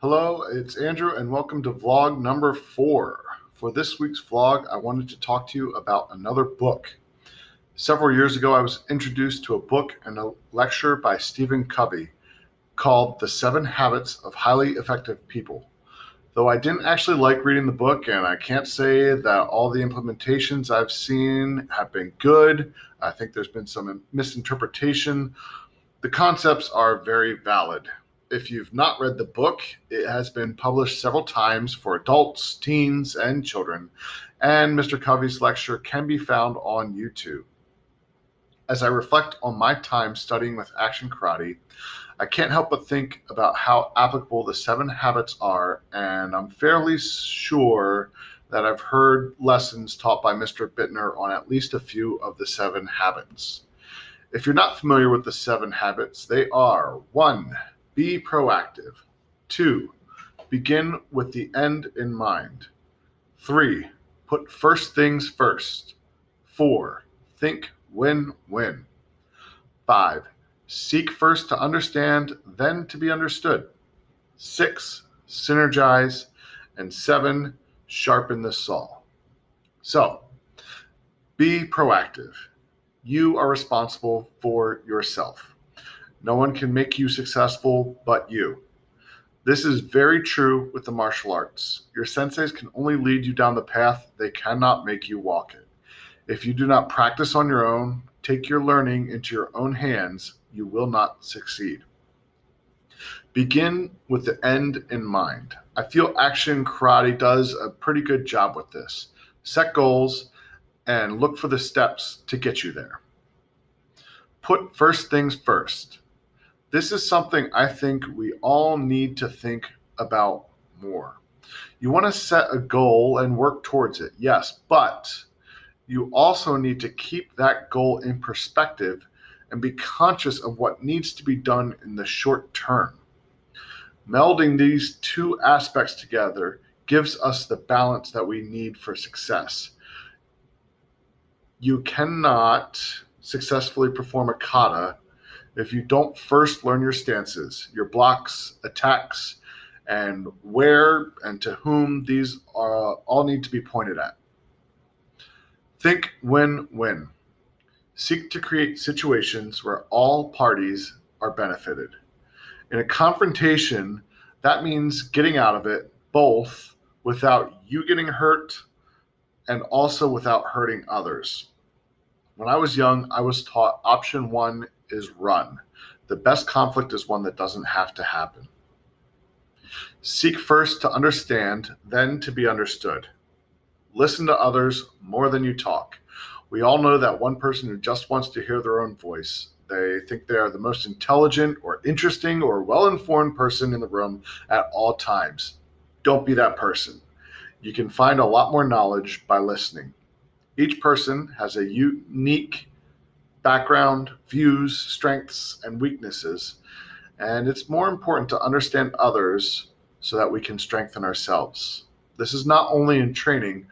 Hello, it's Andrew, and welcome to vlog number 4. For this week's vlog, I wanted to talk to you about another book. Several years ago, I was introduced to a book and a lecture by Stephen Covey called The 7 Habits of Highly Effective People. Though I didn't actually like reading the book, and I can't say that all the implementations I've seen have been good. I think there's been some misinterpretation. The concepts are very valid. If you've not read the book, it has been published several times for adults, teens, and children, and Mr. Covey's lecture can be found on YouTube. As I reflect on my time studying with action karate, I can't help but think about how applicable the 7 habits are, and I'm fairly sure that I've heard lessons taught by Mr. Bittner on at least a few of the 7 habits. If you're not familiar with the 7 habits, they are: 1. Be proactive. 2. Begin with the end in mind. 3. Put first things first. 4. Think win-win. 5. Seek first to understand, then to be understood. 6. Synergize. And 7. Sharpen the saw. So, be proactive. You are responsible for yourself. No one can make you successful but you. This is very true with the martial arts. Your senseis can only lead you down the path. They cannot make you walk it. If you do not practice on your own, take your learning into your own hands, you will not succeed. Begin with the end in mind. I feel action karate does a pretty good job with this. Set goals and look for the steps to get you there. Put first things first. This is something I think we all need to think about more. You want to set a goal and work towards it, yes, but you also need to keep that goal in perspective and be conscious of what needs to be done in the short term. Melding these two aspects together gives us the balance that we need for success. You cannot successfully perform a kata if you don't first learn your stances, your blocks, attacks, and where and to whom these all need to be pointed at. Think win-win. Seek to create situations where all parties are benefited. In a confrontation, that means getting out of it both without you getting hurt and also without hurting others. When I was young, I was taught option 1 is run. The best conflict is one that doesn't have to happen. Seek first to understand, then to be understood. Listen to others more than you talk. We all know that one person who just wants to hear their own voice. They think they are the most intelligent or interesting or well-informed person in the room at all times. Don't be that person. You can find a lot more knowledge by listening. Each person has a unique background, views, strengths, and weaknesses, and it's more important to understand others so that we can strengthen ourselves. This is not only in training,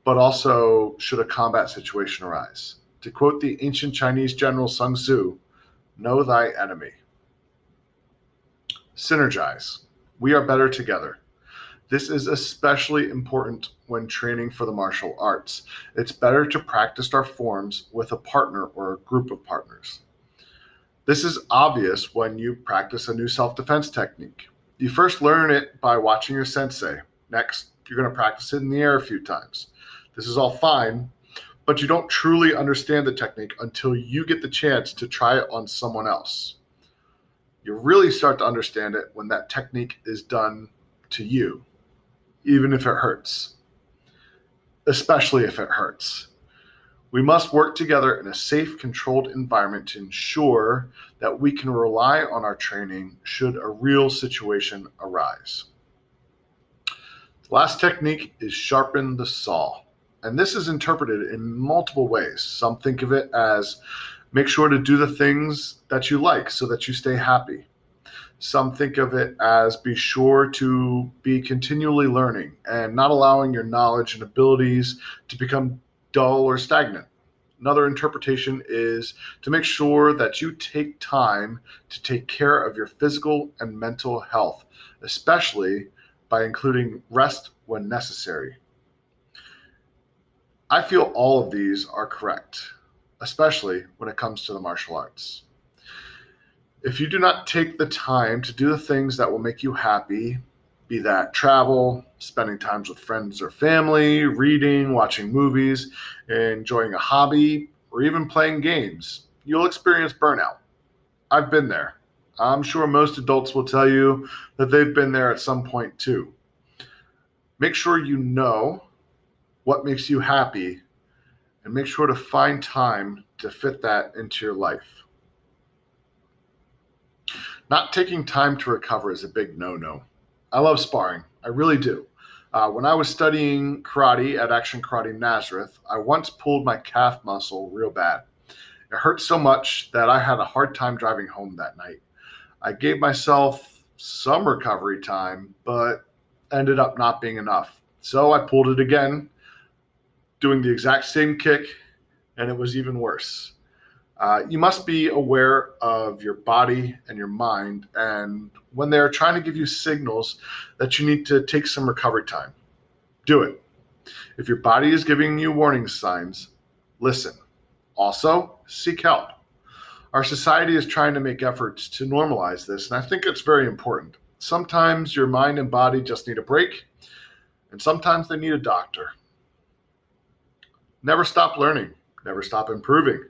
but also should a combat situation arise. To quote the ancient Chinese general Sun Tzu, know thy enemy. Synergize. We are better together. This is especially important when training for the martial arts. It's better to practice our forms with a partner or a group of partners. This is obvious when you practice a new self-defense technique. You first learn it by watching your sensei. Next, you're going to practice it in the air a few times. This is all fine, but you don't truly understand the technique until you get the chance to try it on someone else. You really start to understand it when that technique is done to you. Even if it hurts, especially if it hurts. We must work together in a safe, controlled environment to ensure that we can rely on our training should a real situation arise. The last technique is sharpen the saw, and this is interpreted in multiple ways. Some think of it as make sure to do the things that you like so that you stay happy. Some think of it as be sure to be continually learning and not allowing your knowledge and abilities to become dull or stagnant. Another interpretation is to make sure that you take time to take care of your physical and mental health, especially by including rest when necessary. I feel all of these are correct, especially when it comes to the martial arts. If you do not take the time to do the things that will make you happy, be that travel, spending times with friends or family, reading, watching movies, enjoying a hobby, or even playing games, you'll experience burnout. I've been there. I'm sure most adults will tell you that they've been there at some point too. Make sure you know what makes you happy and make sure to find time to fit that into your life. Not taking time to recover is a big no-no. I love sparring. I really do. When I was studying karate at Action Karate Nazareth, I once pulled my calf muscle real bad. It hurt so much that I had a hard time driving home that night. I gave myself some recovery time, but ended up not being enough. So I pulled it again, doing the exact same kick, and it was even worse. You must be aware of your body and your mind, and when they're trying to give you signals that you need to take some recovery time, do it. If your body is giving you warning signs, listen. Also, seek help. Our society is trying to make efforts to normalize this, and I think it's very important. Sometimes your mind and body just need a break, and sometimes they need a doctor. Never stop learning. Never stop improving.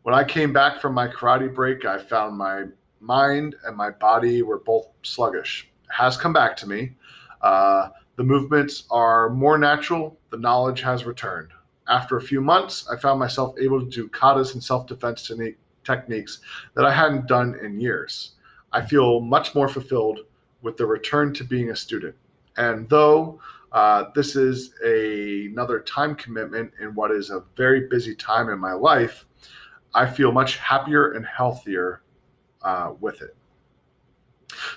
When I came back from my karate break, I found my mind and my body were both sluggish. It has come back to me. The movements are more natural. The knowledge has returned. After a few months, I found myself able to do katas and self-defense techniques that I hadn't done in years. I feel much more fulfilled with the return to being a student. And though this is another time commitment in what is a very busy time in my life, I feel much happier and healthier with it.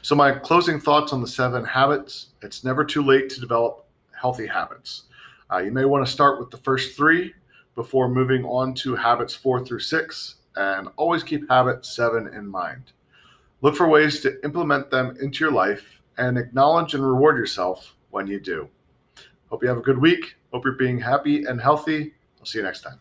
So my closing thoughts on the 7 habits: it's never too late to develop healthy habits. You may want to start with the first 3 before moving on to habits 4 through 6, and always keep habit 7 in mind. Look for ways to implement them into your life and acknowledge and reward yourself when you do. Hope you have a good week. Hope you're being happy and healthy. I'll see you next time.